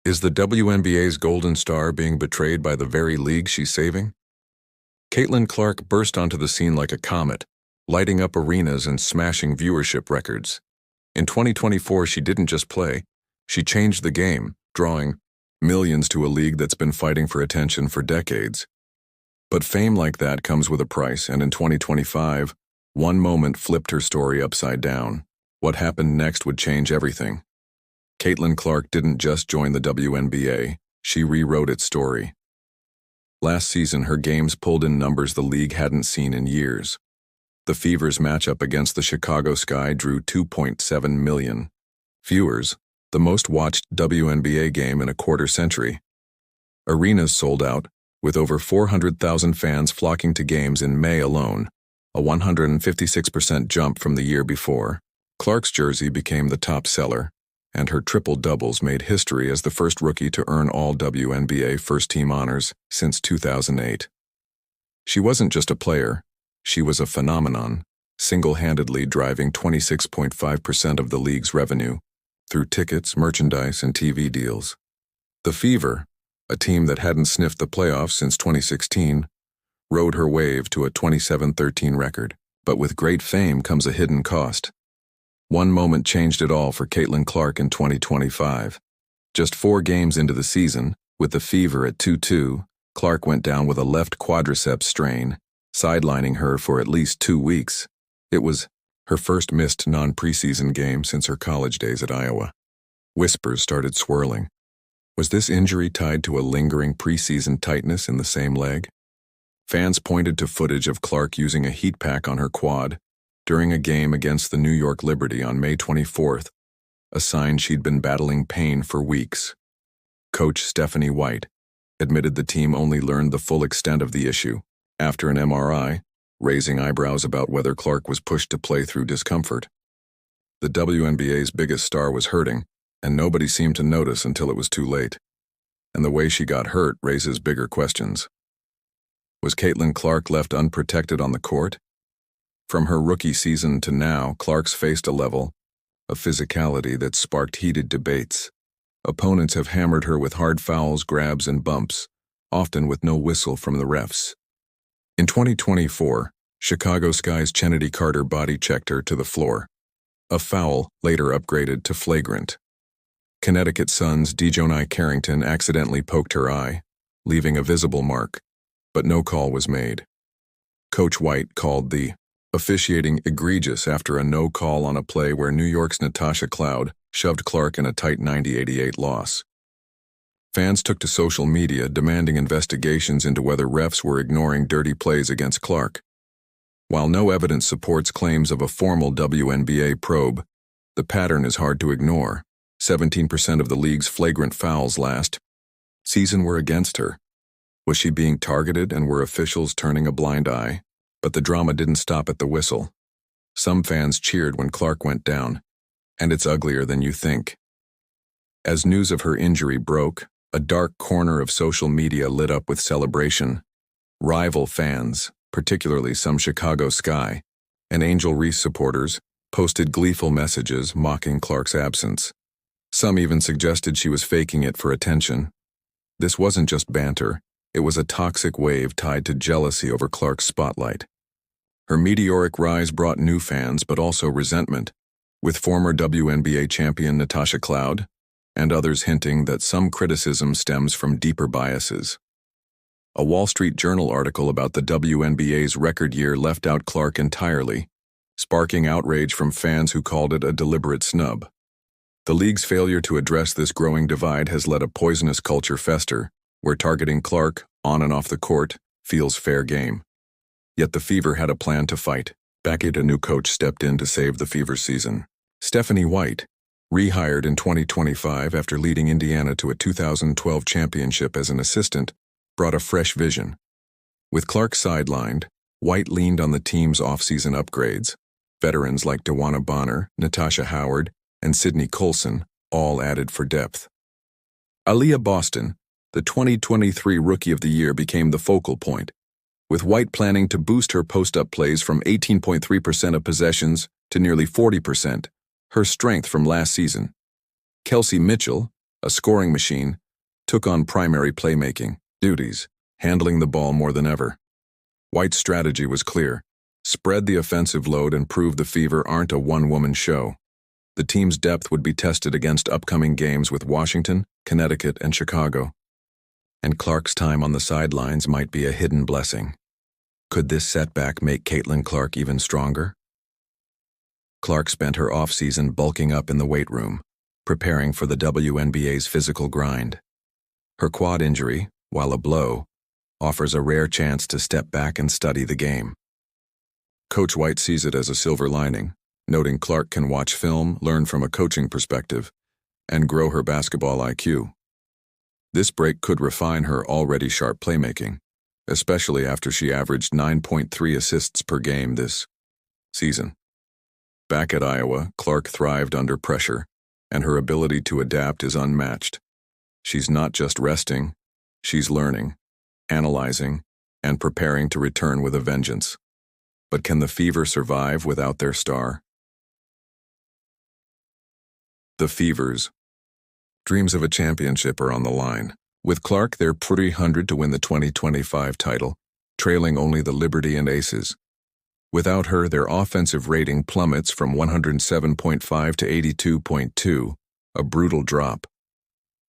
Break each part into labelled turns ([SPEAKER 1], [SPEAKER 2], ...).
[SPEAKER 1] Is the WNBA's golden star being betrayed by the very league she's saving? Caitlin Clark burst onto the scene like a comet, lighting up arenas and smashing viewership records. In 2024, she didn't just play, she changed the game, drawing millions to a league that's been fighting for attention for decades. But fame like that comes with a price, and in 2025, one moment flipped her story upside down. What happened next would change everything. Caitlin Clark didn't just join the WNBA, she rewrote its story. Last season, her games pulled in numbers the league hadn't seen in years. The Fever's matchup against the Chicago Sky drew 2.7 million viewers, the most watched WNBA game in a quarter century. Arenas sold out, with over 400,000 fans flocking to games in May alone, a 156% jump from the year before. Clark's jersey became the top seller, and her triple-doubles made history as the first rookie to earn all WNBA first-team honors since 2008. She wasn't just a player, she was a phenomenon, single-handedly driving 26.5% of the league's revenue through tickets, merchandise, and TV deals. The Fever, a team that hadn't sniffed the playoffs since 2016, rode her wave to a 27-13 record. But with great fame comes a hidden cost. One moment changed it all for Caitlin Clark in 2025. Just 4 games into the season, with the Fever at 2-2, Clark went down with a left quadriceps strain, sidelining her for at least 2 weeks. It was her first missed non-preseason game since her college days at Iowa. Whispers started swirling. Was this injury tied to a lingering preseason tightness in the same leg? Fans pointed to footage of Clark using a heat pack on her quad during a game against the New York Liberty on May 24th, a sign she'd been battling pain for weeks. Coach Stephanie White admitted the team only learned the full extent of the issue after an MRI, raising eyebrows about whether Clark was pushed to play through discomfort. The WNBA's biggest star was hurting, and nobody seemed to notice until it was too late. And the way she got hurt raises bigger questions. Was Caitlin Clark left unprotected on the court? From her rookie season to now, Clark's faced a level of physicality that sparked heated debates. Opponents have hammered her with hard fouls, grabs, and bumps, often with no whistle from the refs. In 2024, Chicago Sky's Chennedy Carter body-checked her to the floor. A foul later upgraded to flagrant. Connecticut Sun's Dejonai Carrington accidentally poked her eye, leaving a visible mark, but no call was made. Coach White called the officiating egregious after a no call on a play where New York's Natasha Cloud shoved Clark in a tight 90-88 loss. Fans took to social media demanding investigations into whether refs were ignoring dirty plays against Clark. While no evidence supports claims of a formal WNBA probe, the pattern is hard to ignore. 17% of the league's flagrant fouls last season were against her. Was she being targeted and were officials turning a blind eye? But the drama didn't stop at the whistle. Some fans cheered when Clark went down, and it's uglier than you think. As news of her injury broke, a dark corner of social media lit up with celebration. Rival fans, particularly some Chicago Sky and Angel Reese supporters, posted gleeful messages mocking Clark's absence. Some even suggested she was faking it for attention. This wasn't just banter, it was a toxic wave tied to jealousy over Clark's spotlight. Her meteoric rise brought new fans but also resentment, with former WNBA champion Natasha Cloud and others hinting that some criticism stems from deeper biases. A Wall Street Journal article about the WNBA's record year left out Clark entirely, sparking outrage from fans who called it a deliberate snub. The league's failure to address this growing divide has let a poisonous culture fester, where targeting Clark, on and off the court, feels fair game. Yet the Fever had a plan to fight. Back a new coach stepped in to save the Fever season. Stephanie White, rehired in 2025 after leading Indiana to a 2012 championship as an assistant, brought a fresh vision. With Clark sidelined, White leaned on the team's off-season upgrades. Veterans like DeWanna Bonner, Natasha Howard, and Sydney Colson, all added for depth. Aaliyah Boston, the 2023 Rookie of the Year, became the focal point, with White planning to boost her post-up plays from 18.3% of possessions to nearly 40%, her strength from last season. Kelsey Mitchell, a scoring machine, took on primary playmaking duties, handling the ball more than ever. White's strategy was clear: spread the offensive load and prove the Fever aren't a one-woman show. The team's depth would be tested against upcoming games with Washington, Connecticut, and Chicago. And Clark's time on the sidelines might be a hidden blessing. Could this setback make Caitlin Clark even stronger? Clark spent her off-season bulking up in the weight room, preparing for the WNBA's physical grind. Her quad injury, while a blow, offers a rare chance to step back and study the game. Coach White sees it as a silver lining, noting Clark can watch film, learn from a coaching perspective, and grow her basketball IQ. This break could refine her already sharp playmaking, especially after she averaged 9.3 assists per game this season. Back at Iowa, Clark thrived under pressure, and her ability to adapt is unmatched. She's not just resting, she's learning, analyzing, and preparing to return with a vengeance. But can the Fever survive without their star? The Fever's dreams of a championship are on the line. With Clark, they're pretty hungry to win the 2025 title, trailing only the Liberty and Aces. Without her, their offensive rating plummets from 107.5 to 82.2, a brutal drop.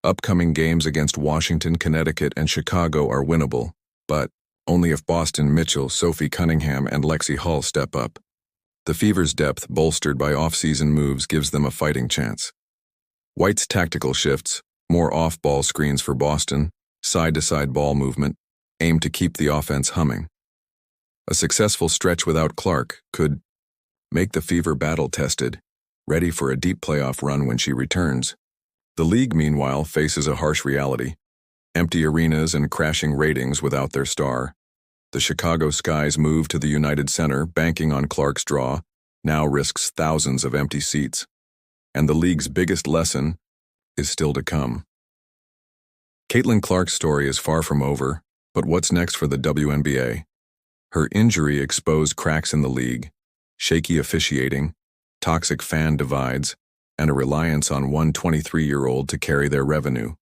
[SPEAKER 1] Upcoming games against Washington, Connecticut, and Chicago are winnable, but only if Boston Mitchell, Sophie Cunningham, and Lexi Hull step up. The Fever's depth, bolstered by off-season moves, gives them a fighting chance. White's tactical shifts, more off-ball screens for Boston, side-to-side ball movement, aim to keep the offense humming. A successful stretch without Clark could make the Fever battle-tested, ready for a deep playoff run when she returns. The league, meanwhile, faces a harsh reality: empty arenas and crashing ratings without their star. The Chicago Sky's move to the United Center, banking on Clark's draw, now risks thousands of empty seats. And the league's biggest lesson is still to come. Caitlin Clark's story is far from over, but what's next for the WNBA? Her injury exposed cracks in the league, shaky officiating, toxic fan divides, and a reliance on one 23-year-old to carry their revenue.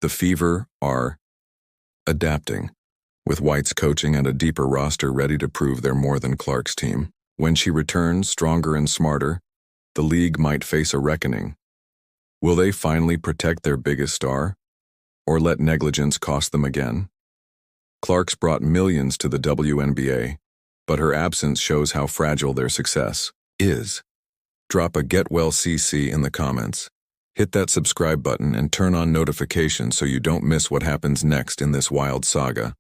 [SPEAKER 1] The Fever are adapting, with White's coaching and a deeper roster ready to prove they're more than Clark's team. When she returns, stronger and smarter, the league might face a reckoning. Will they finally protect their biggest star, or let negligence cost them again? Clark's brought millions to the WNBA, but her absence shows how fragile their success is. Drop a Get Well CC in the comments. Hit that subscribe button and turn on notifications so you don't miss what happens next in this wild saga.